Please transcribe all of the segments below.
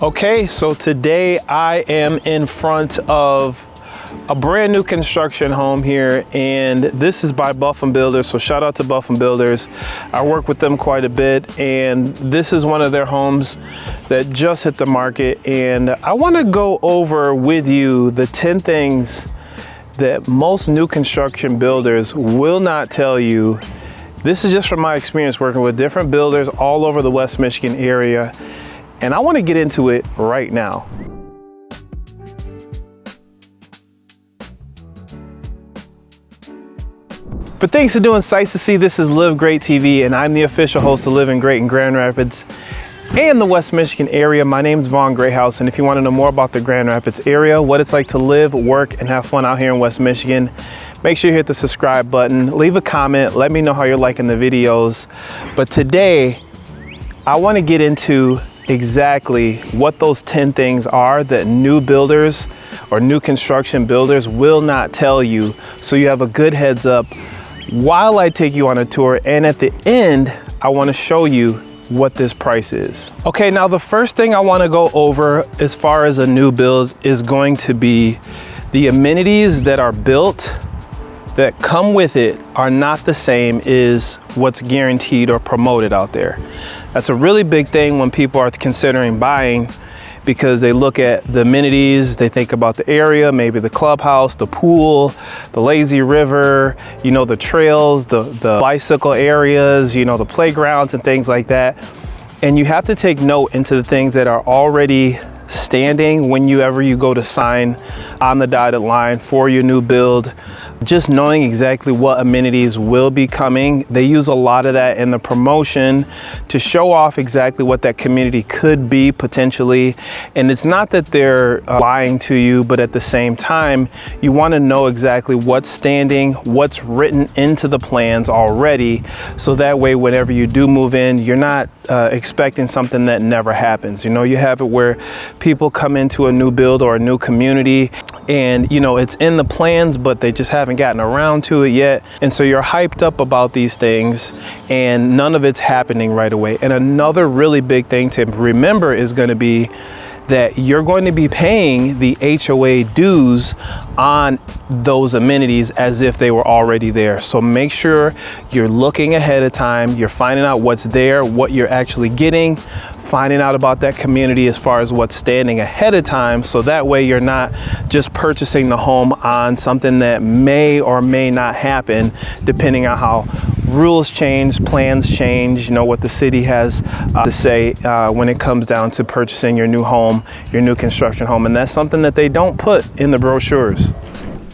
Okay, so today I am in front of a brand new construction home here, and this is by Vaughn Builders, so shout out to Vaughn Builders. I work with them quite a bit, and this is one of their homes that just hit the market, and I want to go over with you the 10 things that most new construction builders will not tell you. This is just from my experience working with different builders all over the West Michigan area. And I want to get into it right now. For things to do and sights to see, this is Live Great TV, and I'm the official host of Living Great in Grand Rapids and the West Michigan area. My name is Vaughn, Greathouse, and if you want to know more about the Grand Rapids area, what it's like to live, work, and have fun out here in West Michigan, make sure you hit the subscribe button, leave a comment, let me know how you're liking the videos. But today, I want to get into exactly what those 10 things are that new builders or new construction builders will not tell you, so you have a good heads up while I take you on a tour, and at the end I want to show you what this price is. Okay, now the first thing I want to go over as far as a new build is going to be the amenities that are built that come with it are not the same as what's guaranteed or promoted out there. That's a really big thing when people are considering buying, because they look at the amenities, they think about the area, maybe the clubhouse, the pool, the lazy river, you know, the trails, the bicycle areas, you know, the playgrounds and things like that. And you have to take note into the things that are already standing whenever you go to sign on the dotted line for your new build. Just knowing exactly what amenities will be coming. They use a lot of that in the promotion to show off exactly what that community could be potentially. And it's not that they're lying to you, but at the same time, you want to know exactly what's standing, what's written into the plans already, so that way whenever you do move in, you're not expecting something that never happens. You know, you have it where people come into a new build or a new community and, you know, it's in the plans, but they just haven't gotten around to it yet. And so you're hyped up about these things and none of it's happening right away. And another really big thing to remember is going to be that you're going to be paying the HOA dues on those amenities as if they were already there. So make sure you're looking ahead of time, you're finding out what's there, what you're actually getting, finding out about that community as far as what's standing ahead of time, so that way you're not just purchasing the home on something that may or may not happen depending on how rules change, plans change, you know, what the city has to say when it comes down to purchasing your new home, your new construction home. And that's something that they don't put in the brochures.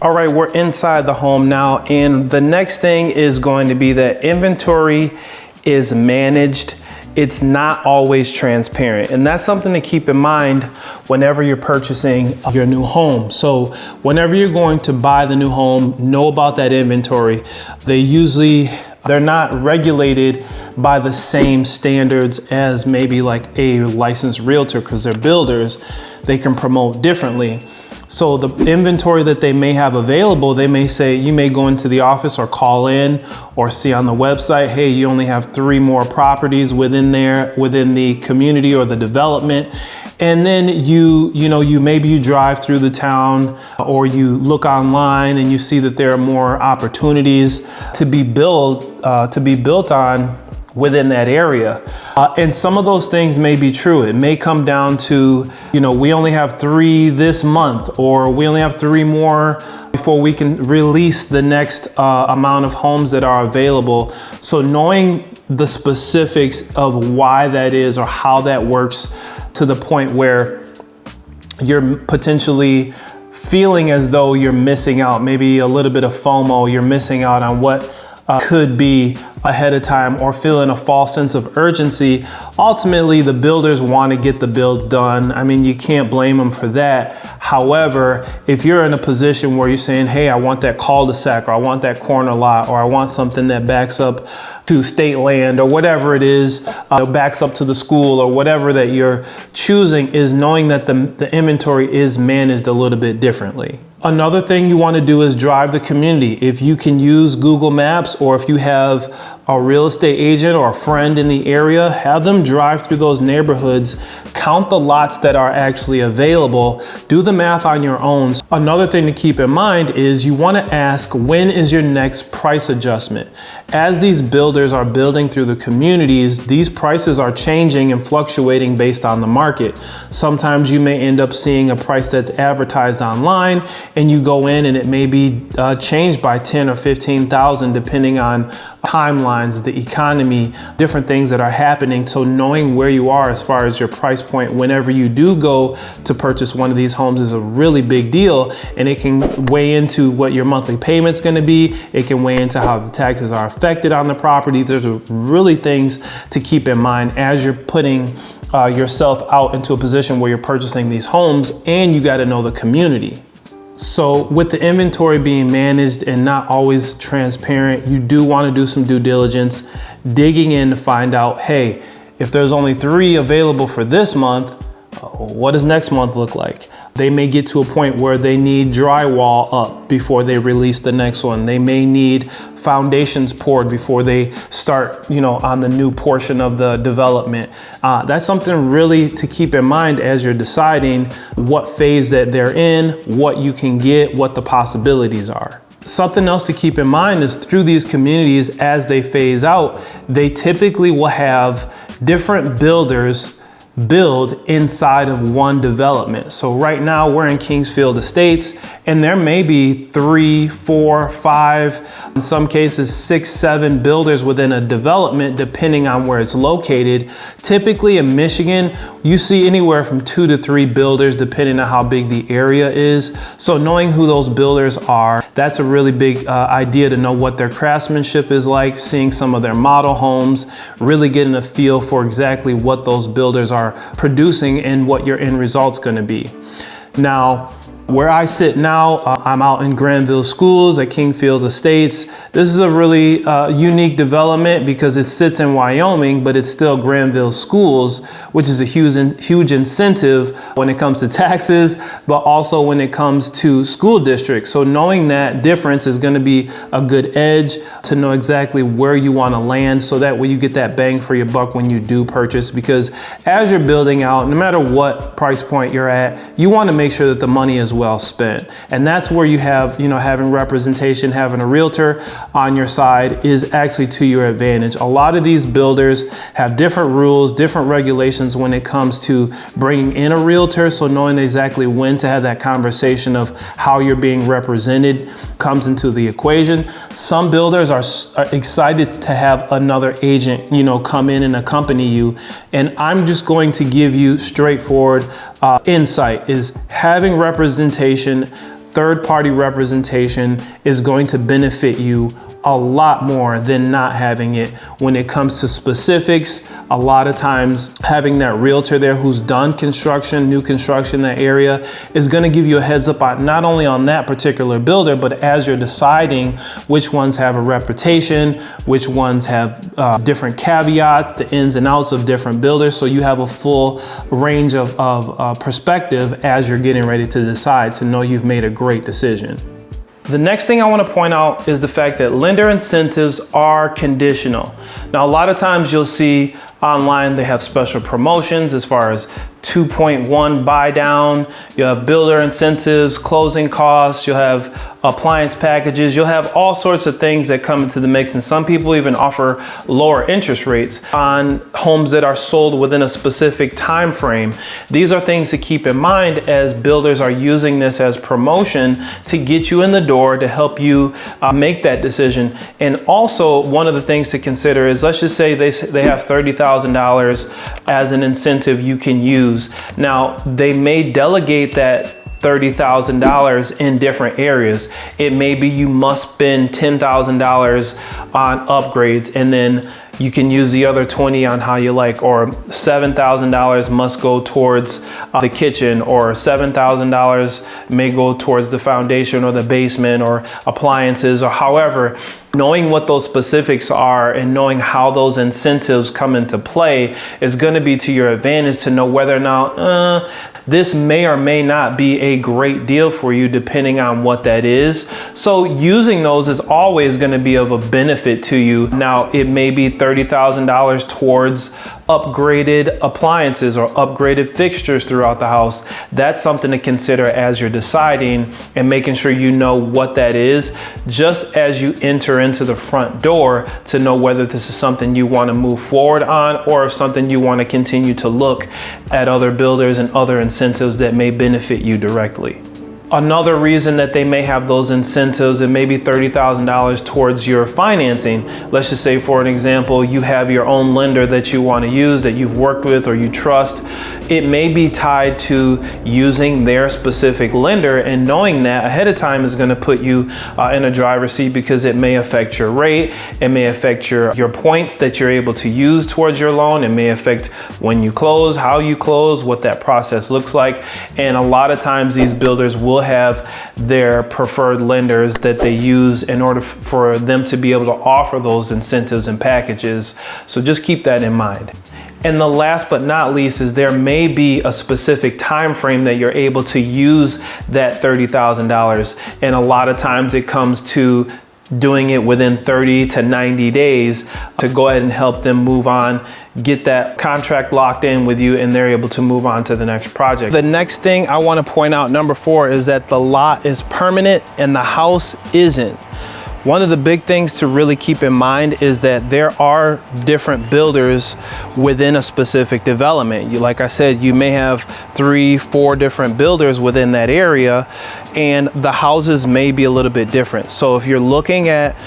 All right, we're inside the home now, and the next thing is going to be that inventory is managed. It's not always transparent, and that's something to keep in mind whenever you're purchasing your new home. So whenever you're going to buy the new home, know about that inventory. They're not regulated by the same standards as maybe like a licensed realtor, because they're builders. They can promote differently. So the inventory that they may have available, they may say, you may go into the office or call in or see on the website, hey, you only have 3 more properties within the community or the development. And then maybe you drive through the town or you look online and you see that there are more opportunities to be built on within that area. And some of those things may be true. It may come down to, we only have 3 this month, or we only have 3 more before we can release the next amount of homes that are available. So knowing the specifics of why that is or how that works, to the point where you're potentially feeling as though you're missing out, maybe a little bit of FOMO, you're missing out on what could be ahead of time, or feeling a false sense of urgency. Ultimately, the builders want to get the builds done. I mean, you can't blame them for that. However, if you're in a position where you're saying, hey, I want that cul-de-sac, or I want that corner lot, or I want something that backs up to state land, or whatever it is, backs up to the school, or whatever that you're choosing, is knowing that the inventory is managed a little bit differently. Another thing you want to do is drive the community. If you can use Google Maps, or if you have a real estate agent or a friend in the area, have them drive through those neighborhoods, count the lots that are actually available, do the math on your own. Another thing to keep in mind is you want to ask, when is your next price adjustment? As these builders are building through the communities, these prices are changing and fluctuating based on the market. Sometimes you may end up seeing a price that's advertised online and you go in and it may be changed by 10 or 15,000 depending on timelines, the economy, different things that are happening. So knowing where you are as far as your price point whenever you do go to purchase one of these homes is a really big deal, and it can weigh into what your monthly payment's going to be. It can weigh into how the taxes are affected on the property. There's really things to keep in mind as you're putting yourself out into a position where you're purchasing these homes, and you got to know the community. So with the inventory being managed and not always transparent, you do want to do some due diligence, digging in to find out, hey, if there's only 3 available for this month, what does next month look like? They may get to a point where they need drywall up before they release the next one. They may need foundations poured before they start, on the new portion of the development. That's something really to keep in mind as you're deciding what phase that they're in, what you can get, what the possibilities are. Something else to keep in mind is through these communities, as they phase out, they typically will have different builders build inside of one development. So right now we're in Kingsfield Estates, and there may be 3, 4, 5, in some cases 6, 7 builders within a development, depending on where it's located. Typically in Michigan, you see anywhere from 2 to 3 builders, depending on how big the area is. So knowing who those builders are, that's a really big idea to know what their craftsmanship is like, seeing some of their model homes, really getting a feel for exactly what those builders are producing and what your end result's going to be. Now, where I sit now, I'm out in Granville Schools at Kingsfield Estates. This is a really unique development because it sits in Wyoming, but it's still Granville Schools, which is a huge incentive when it comes to taxes, but also when it comes to school districts. So knowing that difference is going to be a good edge to know exactly where you want to land, so that way you get that bang for your buck when you do purchase. Because as you're building out, no matter what price point you're at, you want to make sure that the money is well spent. And that's where you have, having representation, having a realtor on your side is actually to your advantage. A lot of these builders have different rules, different regulations when it comes to bringing in a realtor. So knowing exactly when to have that conversation of how you're being represented comes into the equation. Some builders are excited to have another agent, come in and accompany you. And I'm just going to give you straightforward insight is having representation, third-party representation is going to benefit you a lot more than not having it. When it comes to specifics, a lot of times having that realtor there who's done construction, new construction in that area is going to give you a heads up on not only on that particular builder, but as you're deciding which ones have a reputation, which ones have different caveats, the ins and outs of different builders. So you have a full range of perspective as you're getting ready to decide to know you've made a great decision. The next thing I want to point out is the fact that lender incentives are conditional. Now, a lot of times you'll see online they have special promotions as far as 2.1 buy down, you have builder incentives, closing costs, you'll have appliance packages, you'll have all sorts of things that come into the mix, and some people even offer lower interest rates on homes that are sold within a specific time frame. These are things to keep in mind as builders are using this as promotion to get you in the door to help you make that decision. And also one of the things to consider is, let's just say they have $30,000 as an incentive you can use. Now, they may delegate that $30,000 in different areas. It may be you must spend $10,000 on upgrades, and then you can use the other 20 on how you like, or $7,000 must go towards the kitchen, or $7,000 may go towards the foundation or the basement or appliances, or however. Knowing what those specifics are and knowing how those incentives come into play is going to be to your advantage to know whether or not this may or may not be a great deal for you, depending on what that is. So using those is always going to be of a benefit to you. Now, it may be $30,000 towards upgraded appliances or upgraded fixtures throughout the house. That's something to consider as you're deciding and making sure you know what that is, just as you enter into the front door, to know whether this is something you want to move forward on or if something you want to continue to look at other builders and other incentives that may benefit you directly. Another reason that they may have those incentives, it may be $30,000 towards your financing. Let's just say, for an example, you have your own lender that you want to use, that you've worked with or you trust. It may be tied to using their specific lender, and knowing that ahead of time is going to put you in a driver's seat, because it may affect your rate, it may affect your points that you're able to use towards your loan, it may affect when you close, how you close, what that process looks like. And a lot of times these builders will have their preferred lenders that they use in order for them to be able to offer those incentives and packages. So just keep that in mind. And the last but not least is there may be a specific time frame that you're able to use that $30,000. And a lot of times it comes to doing it within 30 to 90 days to go ahead and help them move on, get that contract locked in with you, and they're able to move on to the next project. The next thing I want to point out, number 4, is that the lot is permanent and the house isn't. One of the big things to really keep in mind is that there are different builders within a specific development. Like I said, you may have 3-4 different builders within that area, and the houses may be a little bit different. So if you're looking at,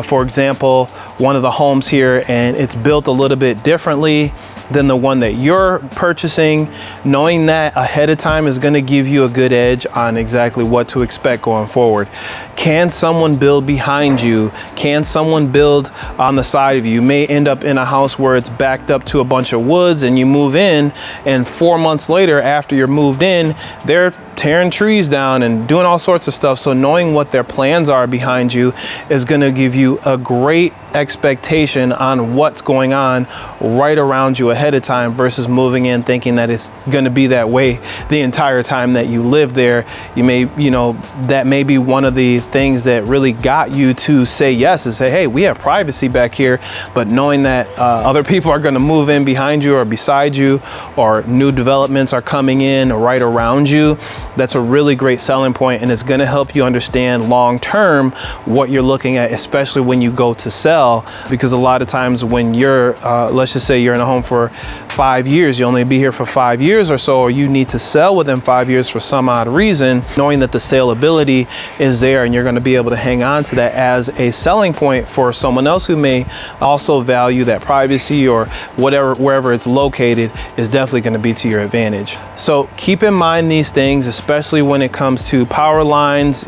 for example, one of the homes here and it's built a little bit differently than the one that you're purchasing, knowing that ahead of time is going to give you a good edge on exactly what to expect going forward. Can someone build behind you? Can someone build on the side of you? You may end up in a house where it's backed up to a bunch of woods, and you move in, and 4 months later, after you're moved in, they're tearing trees down and doing all sorts of stuff. So knowing what their plans are behind you is going to give you a great expectation on what's going on right around you ahead of time, versus moving in thinking that it's going to be that way the entire time that you live there. You may, that may be one of the things that really got you to say yes and say, hey, we have privacy back here. But knowing that other people are going to move in behind you or beside you, or new developments are coming in right around you, that's a really great selling point, and it's going to help you understand long term what you're looking at, especially when you go to sell. Because a lot of times when you're, let's just say you're in a home for 5 years, you only be here for 5 years or so, or you need to sell within 5 years for some odd reason, knowing that the saleability is there and you're going to be able to hang on to that as a selling point for someone else who may also value that privacy, or whatever, wherever it's located, is definitely going to be to your advantage. So keep in mind these things, especially when it comes to power lines,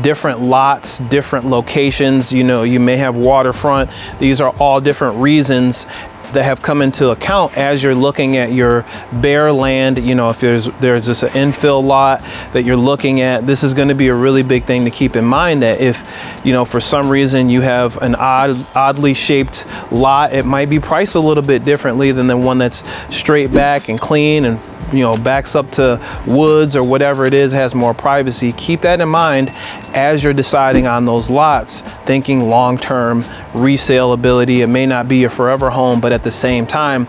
different lots, different locations. You may have waterfront. These are all different reasons that have come into account as you're looking at your bare land. If there's just an infill lot that you're looking at, this is going to be a really big thing to keep in mind, that if for some reason you have an oddly shaped lot, it might be priced a little bit differently than the one that's straight back and clean and backs up to woods or whatever it is, has more privacy. Keep that in mind as you're deciding on those lots, thinking long-term resaleability. It may not be a forever home, but at the same time,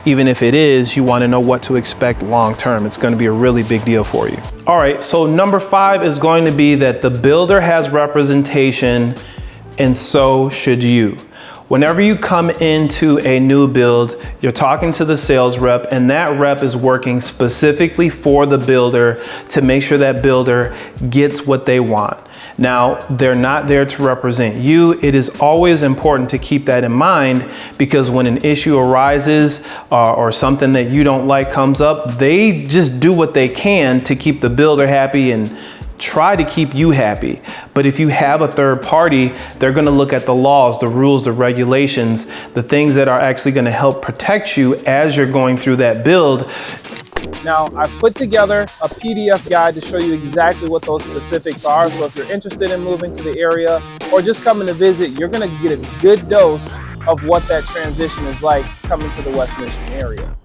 even if it is, you want to know what to expect long-term. It's going to be a really big deal for you. All right, so number 5 is going to be that the builder has representation, and so should you. Whenever you come into a new build, you're talking to the sales rep, and that rep is working specifically for the builder to make sure that builder gets what they want. Now, they're not there to represent you. It is always important to keep that in mind, because when an issue arises or something that you don't like comes up, they just do what they can to keep the builder happy and try to keep you happy. But if you have a third party, they're going to look at the laws, the rules, the regulations, the things that are actually going to help protect you as you're going through that build. Now, I've put together a PDF guide to show you exactly what those specifics are. So if you're interested in moving to the area or just coming to visit, you're going to get a good dose of what that transition is like coming to the West Michigan area.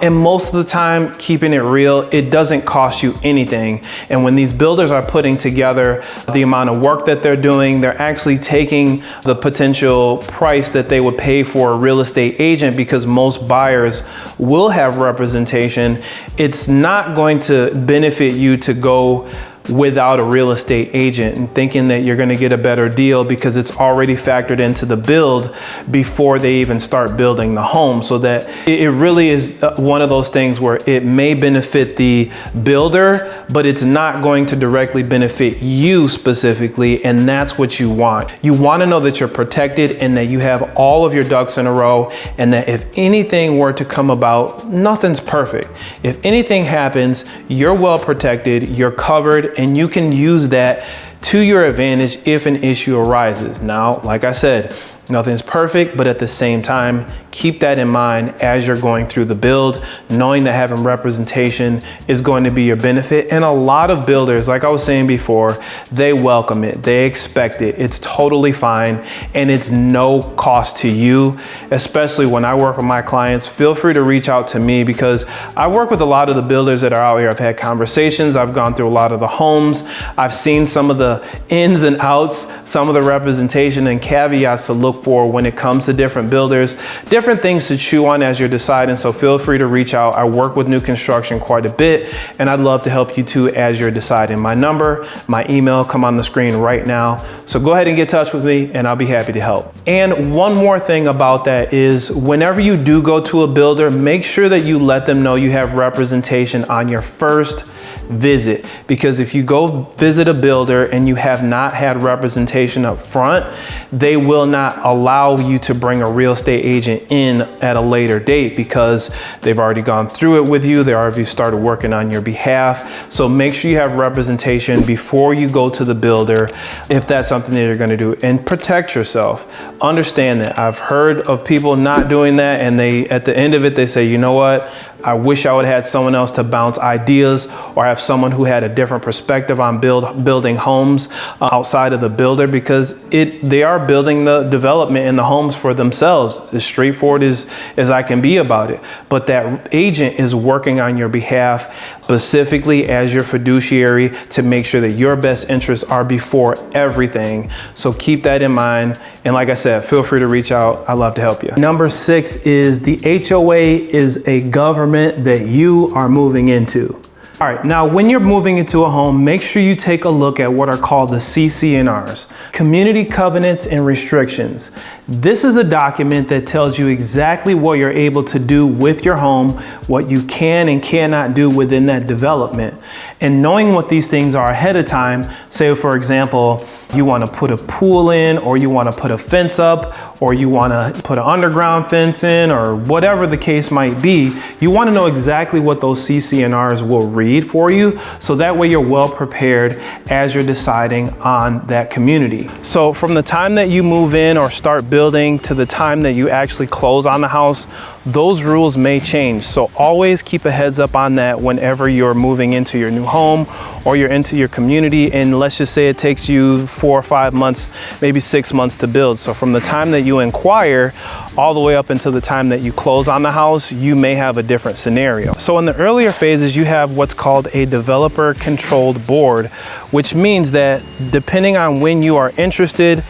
And most of the time, keeping it real, it doesn't cost you anything. And when these builders are putting together the amount of work that they're doing, they're actually taking the potential price that they would pay for a real estate agent, because most buyers will have representation. It's not going to benefit you to go without a real estate agent and thinking that you're going to get a better deal because it's already factored into the build before they even start building the home. So that it really is one of those things where it may benefit the builder, but it's not going to directly benefit you specifically. And that's what you want. You want to know that you're protected and that you have all of your ducks in a row, and that if anything were to come about, nothing's perfect. If anything happens, you're well protected, you're covered, and you can use that to your advantage if an issue arises. Now, like I said, nothing's perfect, but at the same time, keep that in mind as you're going through the build, knowing that having representation is going to be your benefit. And a lot of builders, like I was saying before, they welcome it, they expect it. It's totally fine, and it's no cost to you. Especially when I work with my clients, feel free to reach out to me, because I work with a lot of the builders that are out here. I've had conversations, I've gone through a lot of the homes, I've seen some of the ins and outs, some of the representation and caveats to look for when it comes to different builders, different things to chew on as you're deciding. So feel free to reach out. I work with new construction quite a bit, and I'd love to help you too as you're deciding. My number, my email come on the screen right now. So go ahead and get in touch with me, and I'll be happy to help. And one more thing about that is, whenever you do go to a builder, make sure that you let them know you have representation on your first visit, because if you go visit a builder and you have not had representation up front, they will not allow you to bring a real estate agent in at a later date, because they've already gone through it with you, they already started working on your behalf. So make sure you have representation before you go to the builder, if that's something that you're going to do, and protect yourself. Understand that I've heard of people not doing that, and they, at the end of it, they say, you know what, I wish I would have had someone else to bounce ideas, or have someone who had a different perspective on building homes outside of the builder, because they are building the development in the homes for themselves, as straightforward as I can be about it. But that agent is working on your behalf, specifically as your fiduciary, to make sure that your best interests are before everything. So keep that in mind. And like I said, feel free to reach out. I'd love to help you. Number 6 is the HOA is a government that you are moving into. All right, now when you're moving into a home, make sure you take a look at what are called the CC&Rs, Community Covenants and Restrictions. This is a document that tells you exactly what you're able to do with your home, what you can and cannot do within that development. And knowing what these things are ahead of time, say for example, you want to put a pool in, or you want to put a fence up, or you want to put an underground fence in, or whatever the case might be, you want to know exactly what those CC&Rs will read for you, so that way you're well prepared as you're deciding on that community. So from the time that you move in or start building to the time that you actually close on the house, those rules may change. So always keep a heads up on that whenever you're moving into your new home or you're into your community. And let's just say it takes you 4 or 5 months, maybe 6 months to build. So from the time that you inquire all the way up until the time that you close on the house, you may have a different scenario. So in the earlier phases, you have what's called a developer controlled board, which means that depending on when you are interested,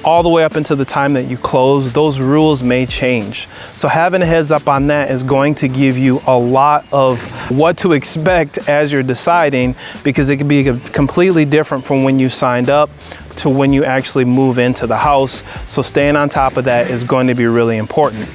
all the way up until the time that you close, those rules may change. So having a heads up on that is going to give you a lot of what to expect as you're deciding, because it can be completely different from when you signed up to when you actually move into the house. So staying on top of that is going to be really important.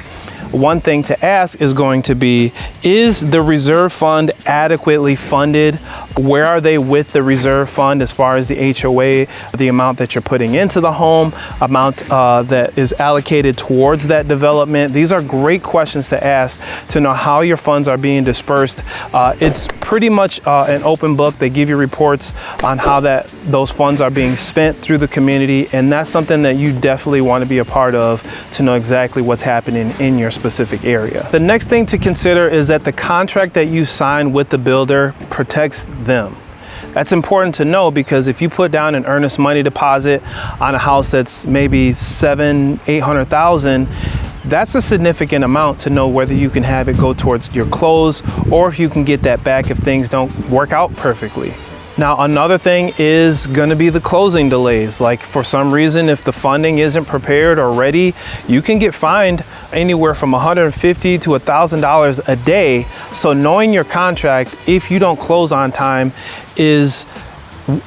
One thing to ask is going to be, is the reserve fund adequately funded? Where are they with the reserve fund as far as the HOA, the amount that you're putting into the home, amount that is allocated towards that development? These are great questions to ask to know how your funds are being dispersed. It's pretty much an open book. They give you reports on how those funds are being spent through the community, and that's something that you definitely want to be a part of to know exactly what's happening in your specific area. The next thing to consider is that the contract that you sign with the builder protects them. That's important to know, because if you put down an earnest money deposit on a house that's maybe $700,000-800,000, that's a significant amount to know whether you can have it go towards your close or if you can get that back if things don't work out perfectly. Now, another thing is going to be the closing delays. Like, for some reason, if the funding isn't prepared or ready, you can get fined anywhere from $150 to $1,000 a day. So knowing your contract, if you don't close on time, is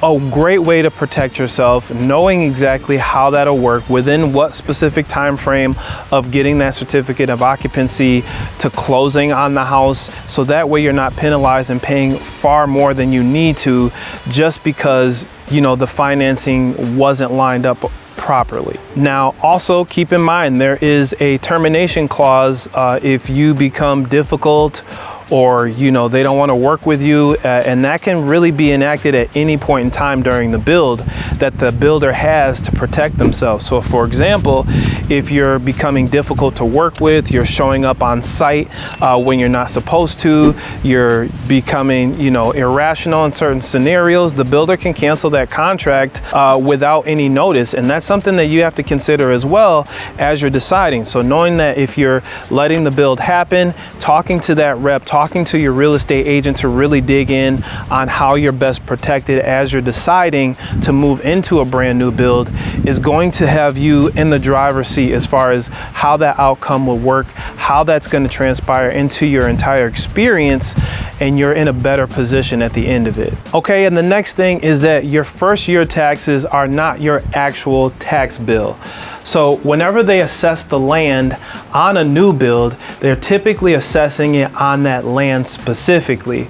a great way to protect yourself, knowing exactly how that'll work within what specific time frame of getting that certificate of occupancy to closing on the house, so that way you're not penalized and paying far more than you need to just because, you know, the financing wasn't lined up properly. Now, also keep in mind, there is a termination clause if you become difficult, or, you know, they don't want to work with you, and that can really be enacted at any point in time during the build that the builder has to protect themselves. So for example, if you're becoming difficult to work with, you're showing up on site when you're not supposed to, you're becoming, you know, irrational in certain scenarios, the builder can cancel that contract without any notice. And that's something that you have to consider as well as you're deciding. So knowing that if you're letting the build happen, talking to that rep, talking to your real estate agent to really dig in on how you're best protected as you're deciding to move into a brand new build is going to have you in the driver's seat as far as how that outcome will work, how that's going to transpire into your entire experience, and you're in a better position at the end of it. Okay, and the next thing is that your first year taxes are not your actual tax bill. So whenever they assess the land on a new build, they're typically assessing it on that land specifically.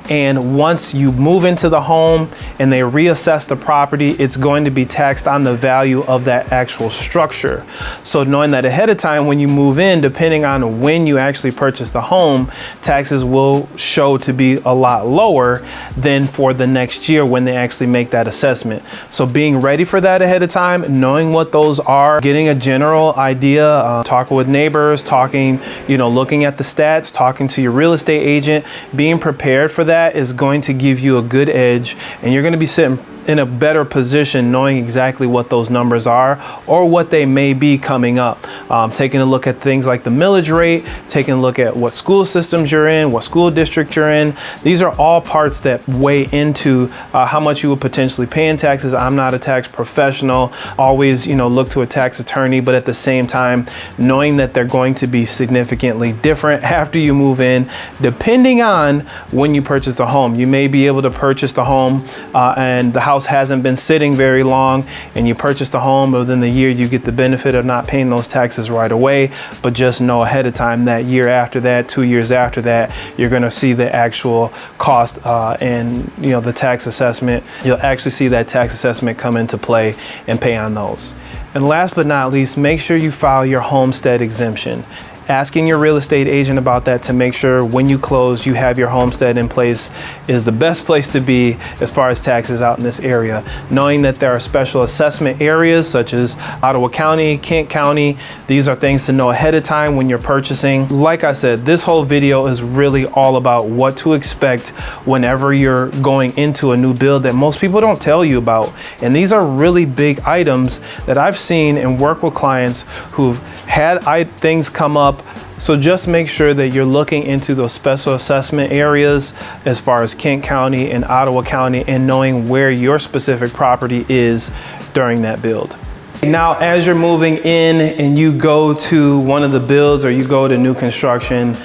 And once you move into the home and they reassess the property, it's going to be taxed on the value of that actual structure. So knowing that ahead of time when you move in, depending on when you actually purchase the home, taxes will show to be a lot lower than for the next year when they actually make that assessment. So being ready for that ahead of time, knowing what those are, getting a general idea, talking with neighbors, talking, you know, looking at the stats, talking to your real estate agent, being prepared for that is going to give you a good edge, and you're going to be sitting in a better position knowing exactly what those numbers are or what they may be coming up. Taking a look at things like the millage rate, taking a look at what school systems you're in, what school district you're in. These are all parts that weigh into how much you would potentially pay in taxes. I'm not a tax professional. Always, you know, look to a tax attorney, but at the same time, knowing that they're going to be significantly different after you move in, depending on when you purchase the home. You may be able to purchase the home and the house hasn't been sitting very long, and you purchase the home, but within the year you get the benefit of not paying those taxes right away. But just know ahead of time that year after that, 2 years after that, you're going to see the actual cost and, you know, the tax assessment. You'll actually see that tax assessment come into play and pay on those. And last but not least, make sure you file your homestead exemption. Asking your real estate agent about that to make sure when you close you have your homestead in place is the best place to be as far as taxes out in this area. Knowing that there are special assessment areas such as Ottawa County, Kent County, these are things to know ahead of time when you're purchasing. Like I said, this whole video is really all about what to expect whenever you're going into a new build that most people don't tell you about. And these are really big items that I've seen and work with clients who've had things come up. So just make sure that you're looking into those special assessment areas as far as Kent County and Ottawa County, and knowing where your specific property is during that build. Now, as you're moving in and you go to one of the builds or you go to new construction,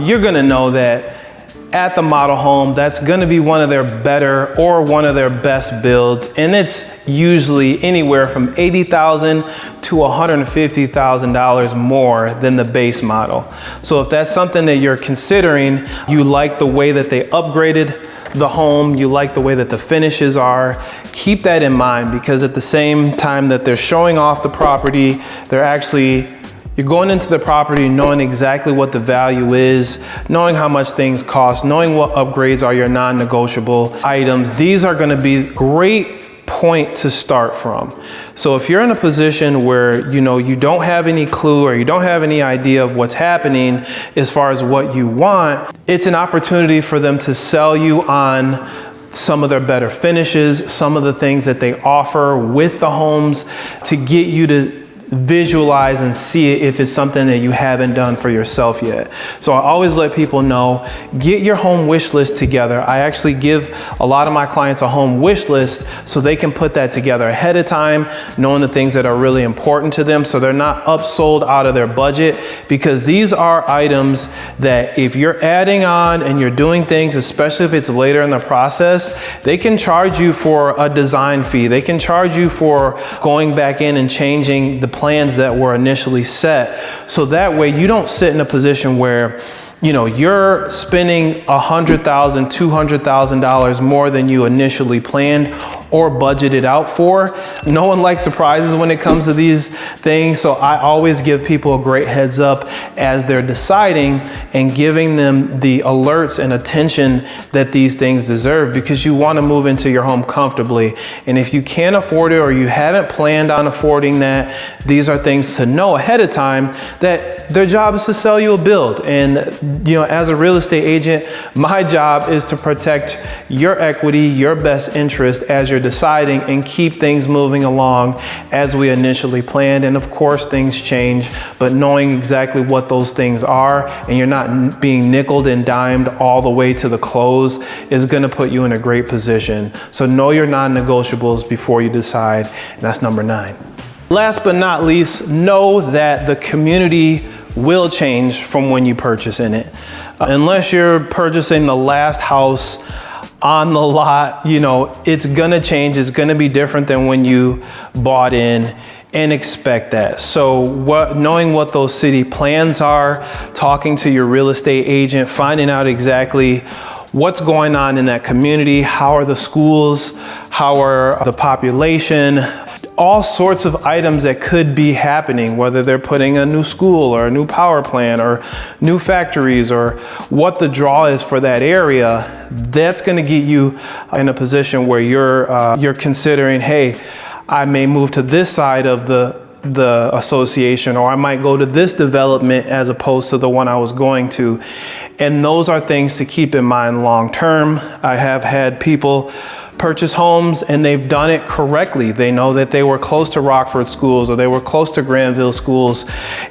you're gonna know that at the model home, that's gonna be one of their better or one of their best builds. And it's usually anywhere from $80,000 to $150,000 more than the base model. So if that's something that you're considering, you like the way that they upgraded the home, you like the way that the finishes are, keep that in mind, because at the same time that they're showing off the property, you're going into the property knowing exactly what the value is, knowing how much things cost, knowing what upgrades are your non-negotiable items. These are going to be great point to start from. So if you're in a position where you don't have any clue or you don't have any idea of what's happening as far as what you want, it's an opportunity for them to sell you on some of their better finishes, some of the things that they offer with the homes, to get you to visualize and see it if it's something that you haven't done for yourself yet. So I always let people know, get your home wish list together. I actually give a lot of my clients a home wish list so they can put that together ahead of time, knowing the things that are really important to them so they're not upsold out of their budget, because these are items that if you're adding on and you're doing things, especially if it's later in the process, they can charge you for a design fee. They can charge you for going back in and changing the plans that were initially set. So that way you don't sit in a position where you're spending $100,000, $200,000 more than you initially planned or budgeted out for. No one likes surprises when it comes to these things. So I always give people a great heads up as they're deciding and giving them the alerts and attention that these things deserve, because you want to move into your home comfortably. And if you can't afford it or you haven't planned on affording that, these are things to know ahead of time that their job is to sell you a build. And as a real estate agent, my job is to protect your equity, your best interest as you're deciding, and keep things moving along as we initially planned. And of course, things change, but knowing exactly what those things are and you're not being nickeled and dimed all the way to the close is going to put you in a great position. So know your non-negotiables before you decide. And that's number 9. Last but not least, know that the community will change from when you purchase in it. Unless you're purchasing the last house on the lot, it's gonna change. It's gonna be different than when you bought in, and expect that. So knowing what those city plans are, talking to your real estate agent, finding out exactly what's going on in that community, how are the schools, how are the population, all sorts of items that could be happening, whether they're putting a new school or a new power plant or new factories, or what the draw is for that area. That's going to get you in a position where you're considering, hey, I may move to this side of the association, or I might go to this development as opposed to the one I was going to. And those are things to keep in mind long term. I have had people purchase homes and they've done it correctly. They know that they were close to Rockford schools or they were close to Granville schools,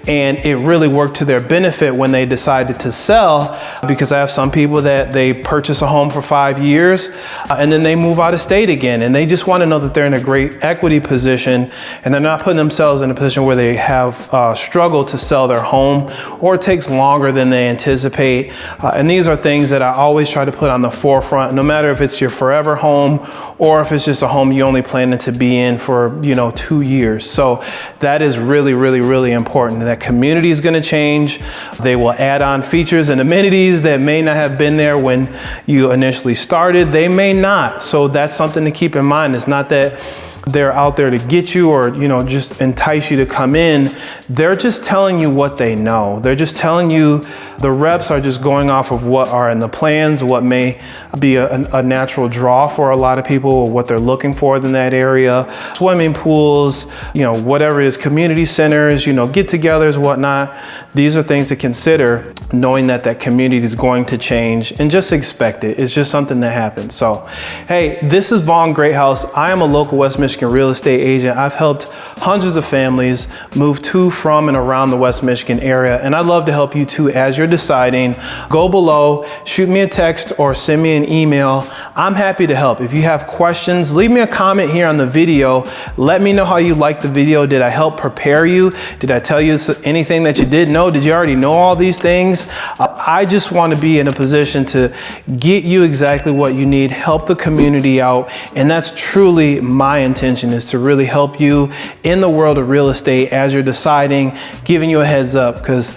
and it really worked to their benefit when they decided to sell, because I have some people that they purchase a home for 5 years and then they move out of state again, and they just want to know that they're in a great equity position and they're not putting themselves in a position where they have struggled to sell their home, or it takes longer than they anticipate. And these are things that I always try to put on the forefront, no matter if it's your forever home or if it's just a home you only plan to be in for 2 years. So that is really, really, really important. That community is going to change. They will add on features and amenities that may not have been there when you initially started. They may not. So that's something to keep in mind. It's not that they're out there to get you or just entice you to come in. They're just telling you what they know. They're just telling you, the reps are just going off of what are in the plans, what may be a natural draw for a lot of people, or what they're looking for in that area. Swimming pools, whatever it is, community centers, get-togethers, whatnot. These are things to consider, knowing that community is going to change, and just expect it. It's just something that happens. So, hey, this is Vaughn Greathouse. I am a local West Michigan real estate agent. I've helped hundreds of families move to, from, and around the West Michigan area, and I'd love to help you too as you're deciding. Go below, shoot me a text or send me an email. I'm happy to help. If you have questions, leave me a comment here on the video. Let me know how you liked the video. Did I help prepare you? Did I tell you anything that you didn't know? Did you already know all these things? I just want to be in a position to get you exactly what you need, help the community out, and that's truly my intention, is to really help you in the world of real estate as you're deciding, giving you a heads up, because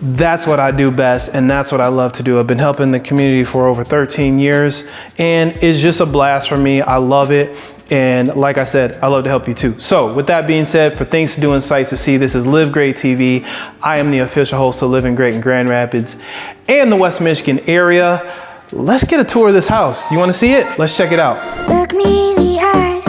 that's what I do best, and that's what I love to do. I've been helping the community for over 13 years, and it's just a blast for me. I love it. And like I said, I love to help you too. So with that being said, for Things to Do and Sights to See, this is Live Great TV. I am the official host of Living Great in Grand Rapids and the West Michigan area. Let's get a tour of this house. You want to see it? Let's check it out. Look me in the eyes.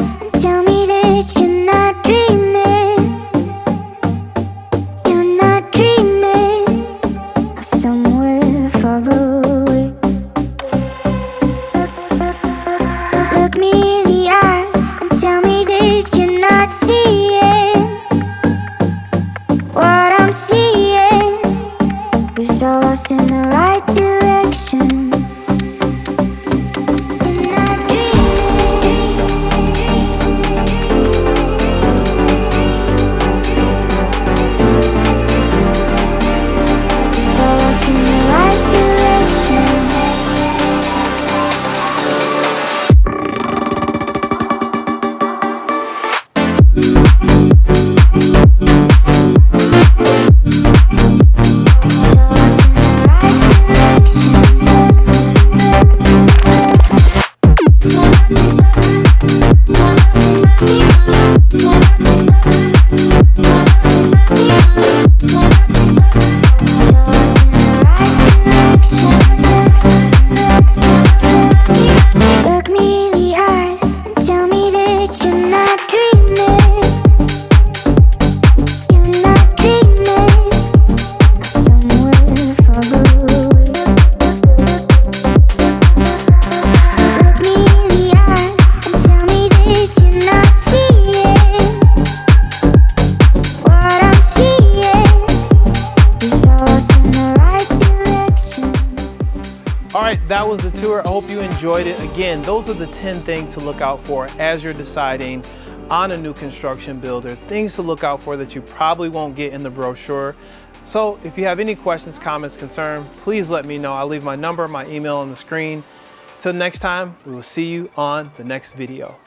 tour. I hope you enjoyed it. Again, those are the 10 things to look out for as you're deciding on a new construction builder. Things to look out for that you probably won't get in the brochure. So if you have any questions, comments, concerns, please let me know. I'll leave my number, my email on the screen. Till next time, we will see you on the next video.